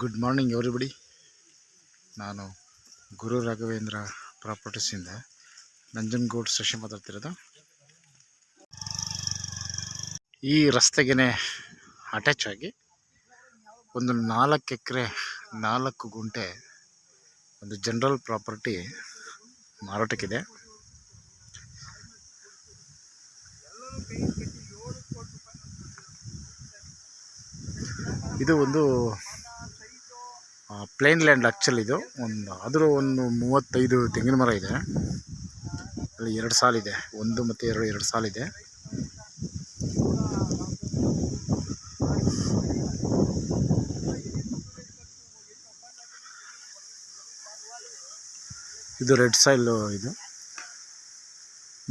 Good morning everybody. ನಾನು ಗುರು ರಾಘವೇಂದ್ರ ಪ್ರಾಪರ್ಟೀಸಿಂದ ನಂಜನಗೂಡು ಶಶಿ ಮಾತಾಡ್ತಿರೋದು. ಈ ರಸ್ತೆಗೆ ಅಟ್ಯಾಚ್ ಆಗಿ ಒಂದು 4 ಎಕರೆ 4 ಗುಂಟೆ ಒಂದು ಜನರಲ್ ಪ್ರಾಪರ್ಟಿ ಮಾರಾಟಕ್ಕಿದೆ. ಇದು ಒಂದು ಪ್ಲೇನ್ ಲ್ಯಾಂಡ್. ಆ್ಯಕ್ಚುಲಿ ಇದು ಆದರೂ ಒಂದು 35 ತೆಂಗಿನ ಮರ ಇದೆ. ಅಲ್ಲಿ 2 ಸಾಲಿದೆ, 1 ಮತ್ತು 2 ಸಾಲಿದೆ. ಇದು ರೆಡ್ ಸಾಯಿಲ್. ಇದು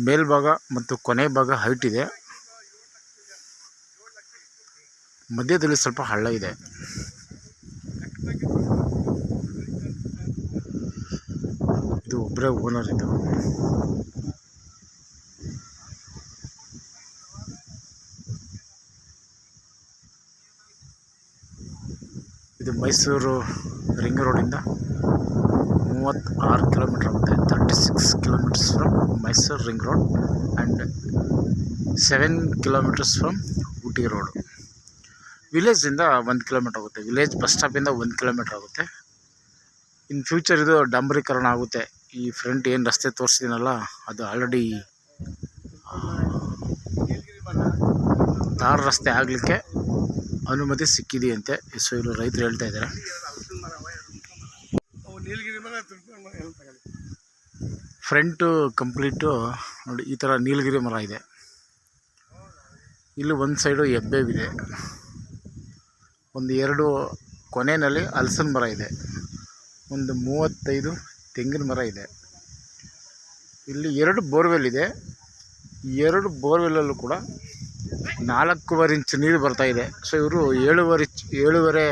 ಮೇಲ್ಭಾಗ ಮತ್ತು ಕೊನೆ ಭಾಗ ಹೈಟ್ ಇದೆ, ಮಧ್ಯದಲ್ಲಿ ಸ್ವಲ್ಪ ಹಳ್ಳ ಇದೆ. ಇದು ಒಬ್ಬರೇ ಓನರ್. ಇದು ಮೈಸೂರು ರಿಂಗ್ ರೋಡಿಂದ 36 ಕಿಲೋಮೀಟರ್ ಆಗುತ್ತೆ. 36 kilometres from Mysuru ring road and 7 kilometres from Ooty road. ವಿಲೇಜಿಂದ 1 ಕಿಲೋಮೀಟರ್ ಆಗುತ್ತೆ. ವಿಲೇಜ್ ಬಸ್ ಸ್ಟಾಪಿಂದ 1 ಕಿಲೋಮೀಟರ್ ಆಗುತ್ತೆ. ಇನ್ ಫ್ಯೂಚರ್ ಇದು ಡಾಂಬರೀಕರಣ ಆಗುತ್ತೆ. ಈ ಫ್ರಂಟ್ ಏನು ರಸ್ತೆ ತೋರಿಸಿದ್ದೀನಲ್ಲ, ಅದು ಆಲ್ರೆಡಿ ತಾರ್ ರಸ್ತೆ ಆಗಲಿಕ್ಕೆ ಅನುಮತಿ ಸಿಕ್ಕಿದೆಯಂತೆ. ಸೊ ಇವರು ರೈತರು ಹೇಳ್ತಾ ಇದ್ದಾರೆ. ಫ್ರಂಟು ಕಂಪ್ಲೀಟು ನೋಡಿ, ಈ ಥರ ನೀಲಗಿರಿ ಮರ ಇದೆ. ಇಲ್ಲಿ ಒಂದು ಸೈಡು ಹೆಬ್ಬೇವಿದೆ, ಒಂದು 2 ಕೊನೆಯಲ್ಲಿ ಹಲಸಿನ ಮರ ಇದೆ, ಒಂದು 35 ತೆಂಗಿನ ಮರ ಇದೆ. ಇಲ್ಲಿ 2 ಬೋರ್ವೆಲ್ ಇದೆ. 2 ಬೋರ್ವೆಲ್ಲಲ್ಲೂ ಕೂಡ 4.5 ಇಂಚ್ ನೀರು ಬರ್ತಾಯಿದೆ. ಸೊ ಇವರು 7.5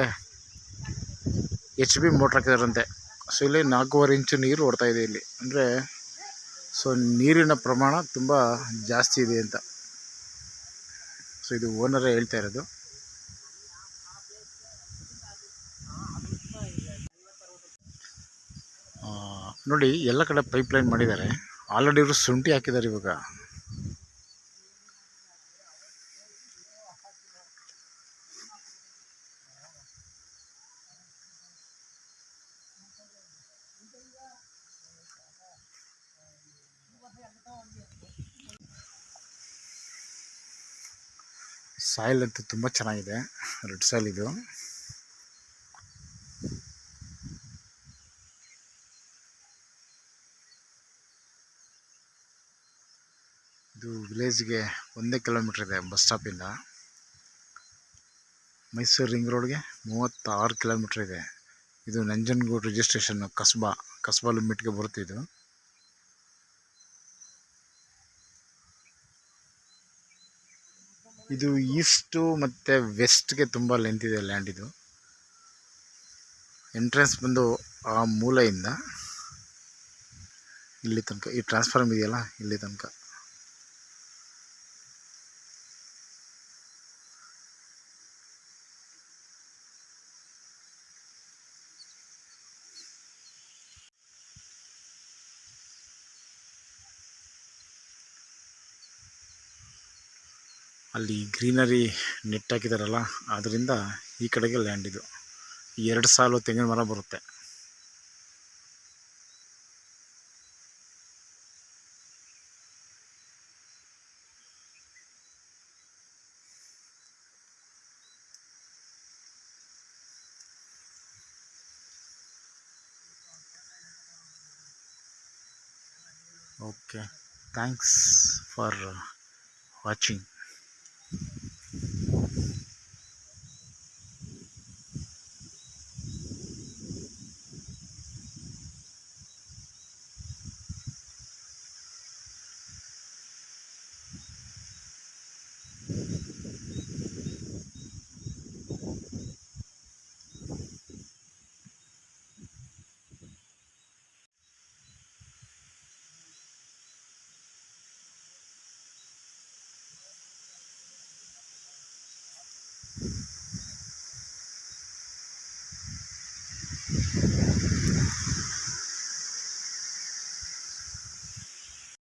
HP ಮೋಟ್ರ್ ಹಾಕಿದಾರಂತೆ. ಸೊ ಇಲ್ಲಿ 4.5 ಇಂಚು ನೀರು ಓಡ್ತಾ ಇದೆ ಇಲ್ಲಿ. ಅಂದರೆ ಸೊ ನೀರಿನ ಪ್ರಮಾಣ ತುಂಬ ಜಾಸ್ತಿ ಇದೆ ಅಂತ. ಸೊ ಇದು ಓನರೇ ಹೇಳ್ತಾ ಇರೋದು. ನೋಡಿ, ಎಲ್ಲ ಕಡೆ ಪೈಪ್ಲೈನ್ ಮಾಡಿದ್ದಾರೆ. ಆಲ್ರೆಡಿ ಇವರು ಶುಂಠಿ ಹಾಕಿದ್ದಾರೆ. ಇವಾಗ ಸಾಯಿಲ್ ಅಂತೂ ತುಂಬ ಚೆನ್ನಾಗಿದೆ. ರೆಡ್ ಸಾಯಿಲ್ ಇದು. ಇದು ವಿಲೇಜ್ಗೆ 1 ಕಿಲೋಮೀಟ್ರ್ ಇದೆ ಬಸ್ ಸ್ಟಾಪಿಂದ. ಮೈಸೂರು ರಿಂಗ್ ರೋಡ್ಗೆ 36 ಕಿಲೋಮೀಟ್ರ್ ಇದೆ. ಇದು ನಂಜನಗೂಡು ರಿಜಿಸ್ಟ್ರೇಷನ್ ಕಸ್ಬಾ ಲಿಮಿಟ್ಗೆ ಬರುತ್ತೆ ಇದು. ಇದು ಈಸ್ಟು ಮತ್ತು ವೆಸ್ಟ್ಗೆ ತುಂಬ ಲೆಂತ್ ಇದೆ ಲ್ಯಾಂಡ್. ಇದು ಎಂಟ್ರೆನ್ಸ್ ಬಂದು ಆ ಮೂಲೆಯಿಂದ ಇಲ್ಲಿ ತನಕ, ಈ ಟ್ರಾನ್ಸ್ಫಾರ್ಮ್ ಇದೆಯಲ್ಲ ಇಲ್ಲಿ ತನಕ. ಅಲ್ಲಿ ಗ್ರೀನರಿ ನೆಟ್ ಹಾಕಿದಾರಲ್ಲ, ಆದ್ದರಿಂದ ಈ ಕಡೆಗೆ ಲ್ಯಾಂಡ್ ಇದು. 2 ಸಾಲು ತೆಂಗಿನ ಮರ ಬರುತ್ತೆ. Okay, thanks for watching.